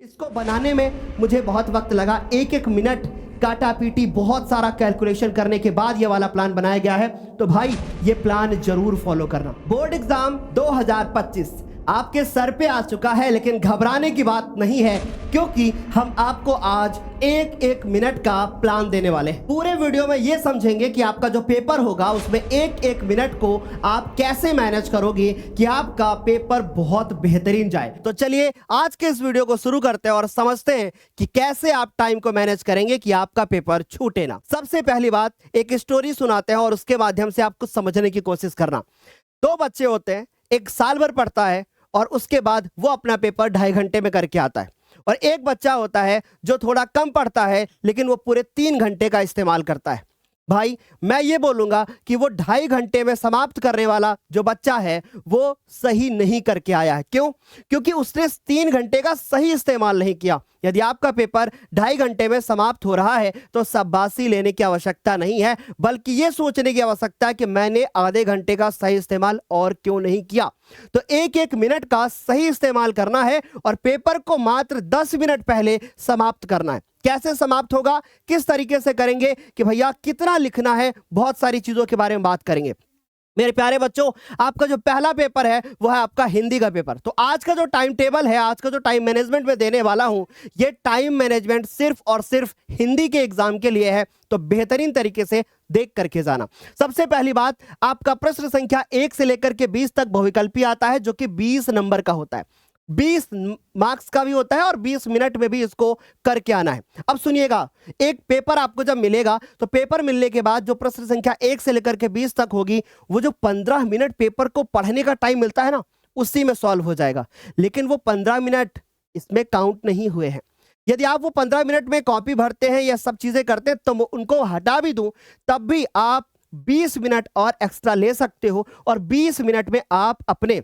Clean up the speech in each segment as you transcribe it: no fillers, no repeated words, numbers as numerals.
इसको बनाने में मुझे बहुत वक्त लगा, एक एक मिनट काटा पीटी बहुत सारा कैलकुलेशन करने के बाद ये वाला प्लान बनाया गया है। तो भाई ये प्लान जरूर फॉलो करना। बोर्ड एग्जाम 2025 आपके सर पे आ चुका है, लेकिन घबराने की बात नहीं है, क्योंकि हम आपको आज एक एक मिनट का प्लान देने वाले हैं। पूरे वीडियो में ये समझेंगे कि आपका जो पेपर होगा उसमें एक एक मिनट को आप कैसे मैनेज करोगे कि आपका पेपर बहुत बेहतरीन जाए। तो चलिए आज के इस वीडियो को शुरू करते हैं और समझते हैं कि कैसे आप टाइम को मैनेज करेंगे कि आपका पेपर छूटे ना। सबसे पहली बात, एक स्टोरी सुनाते हैं और उसके माध्यम से आप कुछ समझने की कोशिश करना। दो बच्चे होते हैं, एक साल भर पढ़ता है और उसके बाद वो अपना पेपर 2.5 घंटे में करके आता है, और एक बच्चा होता है जो थोड़ा कम पढ़ता है लेकिन वो पूरे 3 घंटे का इस्तेमाल करता है। भाई मैं ये बोलूंगा कि वो 2.5 घंटे में समाप्त करने वाला जो बच्चा है वो सही नहीं करके आया है। क्यों? क्योंकि उसने 3 घंटे का सही इस्तेमाल नहीं किया। यदि आपका पेपर 2.5 घंटे में समाप्त हो रहा है तो शाबाशी लेने की आवश्यकता नहीं है, बल्कि ये सोचने की आवश्यकता है कि मैंने आधे घंटे का सही इस्तेमाल और क्यों नहीं किया। तो एक एक मिनट का सही इस्तेमाल करना है और पेपर को मात्र 10 मिनट पहले समाप्त करना है। कैसे समाप्त होगा, किस तरीके से करेंगे कि भैया कितना लिखना है, बहुत सारी चीजों के बारे में बात करेंगे। मेरे प्यारे बच्चों, आपका जो पहला पेपर है वो है आपका हिंदी का पेपर। तो आज का जो टाइम टेबल है, आज का जो टाइम मैनेजमेंट में देने वाला हूं, ये टाइम मैनेजमेंट सिर्फ और सिर्फ हिंदी के एग्जाम के लिए है। तो बेहतरीन तरीके से देख करके जाना। सबसे पहली बात, आपका प्रश्न संख्या 1 से लेकर के 20 तक बहुविकल्पी आता है, जो कि 20 नंबर का होता है। 20 मार्क्स का भी होता है और 20 मिनट में भी इसको करके आना है। अब सुनिएगा, एक पेपर आपको जब मिलेगा तो पेपर मिलने के बाद जो प्रश्न संख्या 1 से लेकर के 20 तक होगी, वो जो 15 मिनट पेपर को पढ़ने का टाइम मिलता है ना, उसी में सॉल्व हो जाएगा। लेकिन वो 15 मिनट इसमें काउंट नहीं हुए हैं। यदि आप वो 15 मिनट में कॉपी भरते हैं या सब चीजें करते हैं तो उनको हटा भी दूं तब भी आप 20 मिनट और एक्स्ट्रा ले सकते हो, और 20 मिनट में आप अपने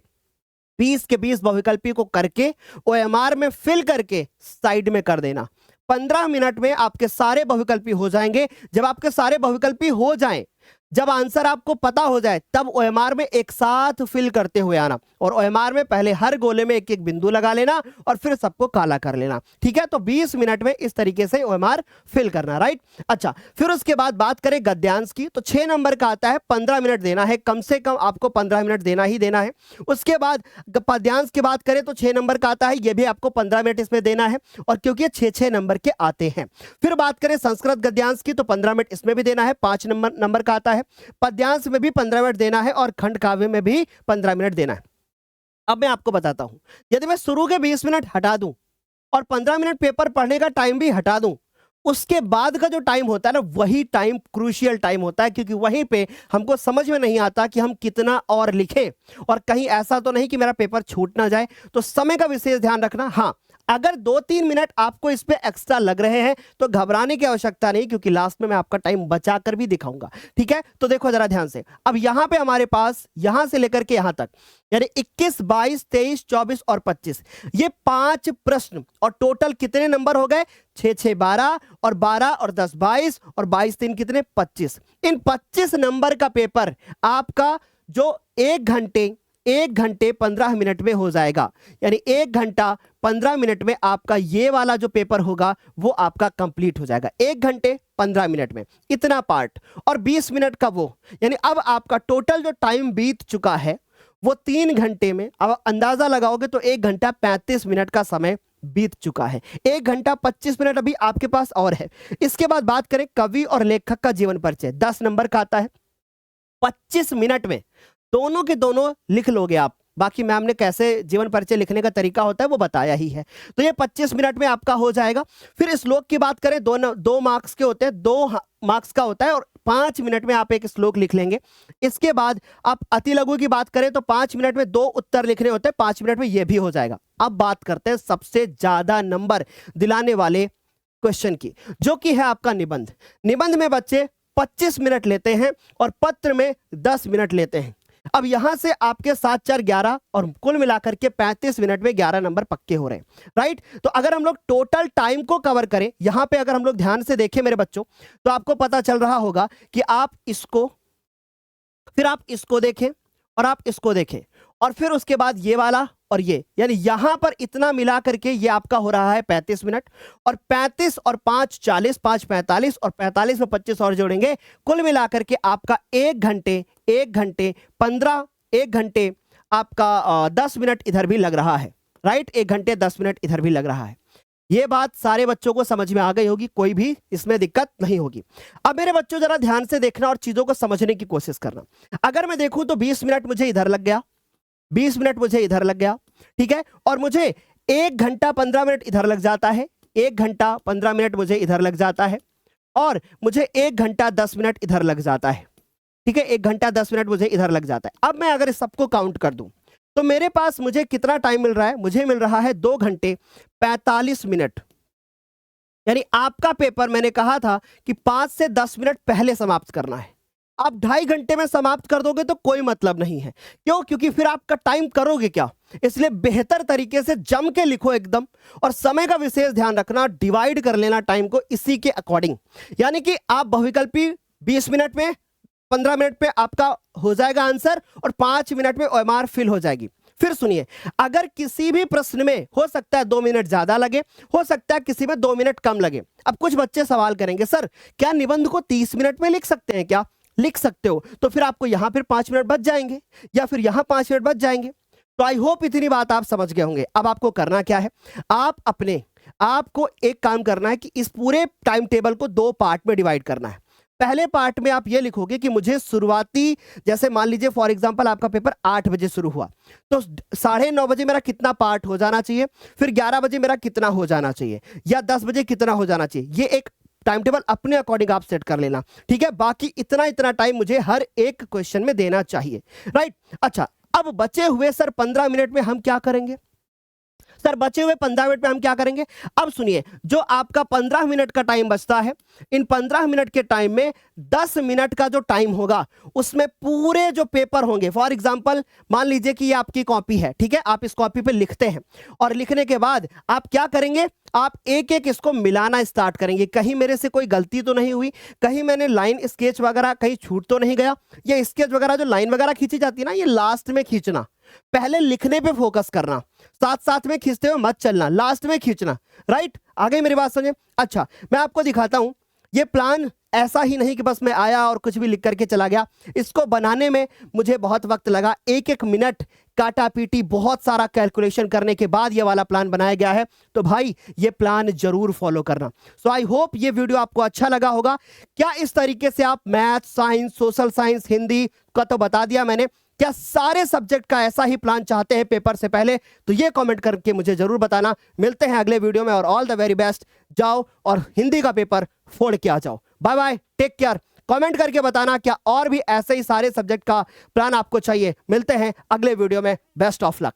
20 के 20 बहुविकल्पी को करके OMR में फिल करके साइड में कर देना। 15 मिनट में आपके सारे बहुविकल्पी हो जाएंगे। जब आपके सारे बहुविकल्पी हो जाएं, जब आंसर आपको पता हो जाए, तब OMR में एक साथ फिल करते हुए आना, और OMR में पहले हर गोले में एक एक बिंदु लगा लेना और फिर सबको काला कर लेना। ठीक है, तो 20 मिनट में इस तरीके से OMR फिल करना। राइट, अच्छा, फिर उसके बाद बात करें गद्यांश की, तो 6 नंबर का आता है, 15 मिनट देना है, कम से कम आपको 15 मिनट देना ही देना है। उसके बाद पद्यांश की बात करें तो 6 नंबर का आता है, यह भी आपको 15 मिनट इसमें देना है, और क्योंकि ये 6-6 नंबर के आते हैं। फिर बात करें संस्कृत गद्यांश की, तो 15 मिनट इसमें भी देना है, 5 नंबर का आता है। पद्यांश में भी 15 मिनट देना है और खंड काव्य में भी 15 मिनट देना है। अब मैं आपको बताता हूं, यदि मैं शुरू के 20 मिनट हटा दूं और 15 मिनट पेपर पढ़ने का टाइम भी हटा दूं, उसके बाद का जो टाइम होता है ना, वही टाइम क्रूशियल टाइम होता है, क्योंकि वहीं पे हमको समझ में नहीं आता कि हम कितना और लिखें, और कहीं ऐसा तो नहीं कि मेरा पेपर छूट ना जाए। तो समय का विशेष ध्यान रखना। हाँ, अगर 2-3 मिनट आपको इस पे एक्स्ट्रा लग रहे हैं तो घबराने की आवश्यकता नहीं, क्योंकि लास्ट में मैं आपका टाइम बचा कर भी दिखाऊंगा। ठीक है, तो देखो जरा ध्यान से। अब यहां पे हमारे पास यहां से लेकर के यहां तक, यानी 21, 22, 23, 24 और 25, ये 5 प्रश्न, और टोटल कितने नंबर हो गए? 6-6 12, और 12 और 10 22, और 22 3 कितने? 25। इन 25 नंबर का पेपर आपका जो 1 घंटे 15 मिनट में हो जाएगा। यानी 1 घंटा 15 मिनट में आपका ये वाला जो पेपर होगा वो आपका कंप्लीट हो जाएगा। 1 घंटे 15 मिनट में इतना पार्ट, और 20 मिनट का वो, यानी अब आपका टोटल जो टाइम बीत चुका है वो 3 घंटे में, अब अंदाजा लगाओगे तो 1 घंटा 35 मिनट का समय बीत चुका है। 1 घंटा 25 मिनट अभी आपके पास और है। इसके बाद बात करें कवि और लेखक का जीवन परिचय, 10 नंबर का आता है। 25 मिनट में दोनों के दोनों लिख लोगे आप। बाकी मैम ने कैसे जीवन परिचय लिखने का तरीका होता है वो बताया ही है। तो ये 25 मिनट में आपका हो जाएगा। फिर श्लोक की बात करें, 2 मार्क्स के होते हैं, 2 मार्क्स का होता है, और 5 मिनट में आप एक श्लोक लिख लेंगे। इसके बाद आप अति लघु की बात करें तो 5 मिनट में 2 उत्तर लिखने होते हैं, 5 मिनट में ये भी हो जाएगा। अब बात करते हैं सबसे ज्यादा नंबर दिलाने वाले क्वेश्चन की, जो कि है आपका निबंध। निबंध में बच्चे 25 मिनट लेते हैं और पत्र में 10 मिनट लेते हैं। अब यहां से आपके 7 4 11 और कुल मिलाकर के 35 मिनट में 11 नंबर पक्के हो रहे हैं। राइट, तो अगर हम लोग टोटल टाइम को कवर करें, यहां पे अगर हम लोग ध्यान से देखें मेरे बच्चों, तो आपको पता चल रहा होगा कि आप इसको, फिर आप इसको देखें और आप इसको देखें, और फिर उसके बाद ये वाला और ये, यानी यहां पर इतना मिला करके ये आपका हो रहा है 35 मिनट, और 35 और 5 40, 5 45, और 45 में 25 और जोड़ेंगे, कुल मिला करके आपका 1 घंटे 15 1 घंटे आपका 10 मिनट इधर भी लग रहा है, राइट। 1 घंटे 10 मिनट इधर भी लग रहा है। ये बात सारे बच्चों को समझ में आ गई होगी, कोई भी इसमें दिक्कत नहीं होगी। अब मेरे बच्चों जरा ध्यान से देखना और चीजों को समझने की कोशिश करना। अगर मैं देखूं तो 20 मिनट मुझे इधर लग गया, 20 मिनट मुझे इधर लग गया, ठीक है, और मुझे 1 घंटा 15 मिनट इधर लग जाता है, 1 घंटा 15 मिनट मुझे इधर लग जाता है, और मुझे 1 घंटा 10 मिनट इधर लग जाता है, ठीक है, 1 घंटा 10 मिनट मुझे इधर लग जाता है। अब मैं अगर इस सबको काउंट कर दूं तो मेरे पास मुझे कितना टाइम मिल रहा है, मुझे मिल रहा है 2 घंटे 45 मिनट। यानी आपका पेपर मैंने कहा था कि 5 से 10 मिनट पहले समाप्त करना है, आप 2.5 घंटे में समाप्त कर दोगे तो कोई मतलब नहीं है। क्यों? क्योंकि फिर आपका टाइम करोगे क्या, इसलिए बेहतर तरीके से जम के लिखो एकदम, और समय का विशेष ध्यान रखना, डिवाइड कर लेना टाइम को इसी के अकॉर्डिंग। यानी कि आप बहुविकल्पी 20 मिनट में 15 मिनट पे आपका हो जाएगा आंसर, और 5 मिनट में ओएमआर फिल हो जाएगी। फिर सुनिए, अगर किसी भी प्रश्न में हो सकता है 2 मिनट ज्यादा लगे, हो सकता है किसी में 2 मिनट कम लगे। अब कुछ बच्चे सवाल करेंगे, सर क्या निबंध को 30 मिनट में लिख सकते हैं क्या? लिख सकते हो, तो फिर आपको यहां फिर 5 मिनट बच जाएंगे, या फिर यहां 5 मिनट बच जाएंगे। तो आई होप इतनी बात आप समझ गए होंगे। अब आपको करना क्या है, आपको एक काम करना है कि इस पूरे टाइम टेबल को 2 पार्ट में डिवाइड करना है। पहले पार्ट में आप ये लिखोगे कि मुझे शुरुआती, जैसे मान लीजिए फॉर एग्जांपल आपका पेपर 8 बजे शुरू हुआ, तो 9:30 बजे मेरा कितना पार्ट हो जाना चाहिए, फिर 11 बजे मेरा कितना हो जाना चाहिए, या 10 बजे कितना हो जाना चाहिए। ये एक टाइम टेबल अपने अकॉर्डिंग आप सेट कर लेना, ठीक है। बाकी इतना टाइम मुझे हर एक क्वेश्चन में देना चाहिए, राइट। अच्छा, अब बचे हुए सर 15 मिनट में हम क्या करेंगे? सर बचे हुए 15 मिनट में हम क्या करेंगे? अब सुनिए, जो आपका 15 मिनट का टाइम बचता है, इन 15 मिनट के टाइम में 10 मिनट का जो टाइम होगा उसमें पूरे जो पेपर होंगे, फॉर एग्जांपल मान लीजिए कि ये आपकी कॉपी है, ठीक है, आप इस कॉपी पे लिखते हैं, और लिखने के बाद आप क्या करेंगे, आप एक एक इसको मिलाना स्टार्ट करेंगे। कहीं मेरे से कोई गलती तो नहीं हुई, कहीं मैंने लाइन स्केच वगैरह कहीं छूट तो नहीं गया। ये स्केच वगैरह जो लाइन वगैरह खींची जाती है ना, ये लास्ट में खींचना, पहले लिखने पे फोकस करना, साथ साथ में खींचते हुए मत चलना, लास्ट में खींचना, राइट। आ गई मेरी बात समझे? अच्छा, मैं आपको दिखाता हूं, ये प्लान ऐसा ही नहीं कि बस मैं आया और कुछ भी लिख करके चला गया। इसको बनाने में मुझे बहुत वक्त लगा, 1-1 मिनट काटा पीटी, बहुत सारा कैलकुलेशन करने के बाद ये वाला प्लान बनाया गया है। तो भाई ये प्लान जरूर फॉलो करना। सो आई होप ये वीडियो आपको अच्छा लगा होगा। क्या इस तरीके से आप math, science, social science, Hindi का तो बता दिया मैंने, क्या सारे सब्जेक्ट का ऐसा ही प्लान चाहते हैं पेपर से पहले? तो ये कमेंट करके मुझे जरूर बताना। मिलते हैं अगले वीडियो में, और ऑल द वेरी बेस्ट। जाओ और हिंदी का पेपर फोड़ के आ जाओ। Bye bye, take care. Comment करके बताना क्या और भी ऐसे ही सारे सब्जेक्ट का प्लान आपको चाहिए। मिलते हैं अगले वीडियो में। Best of luck.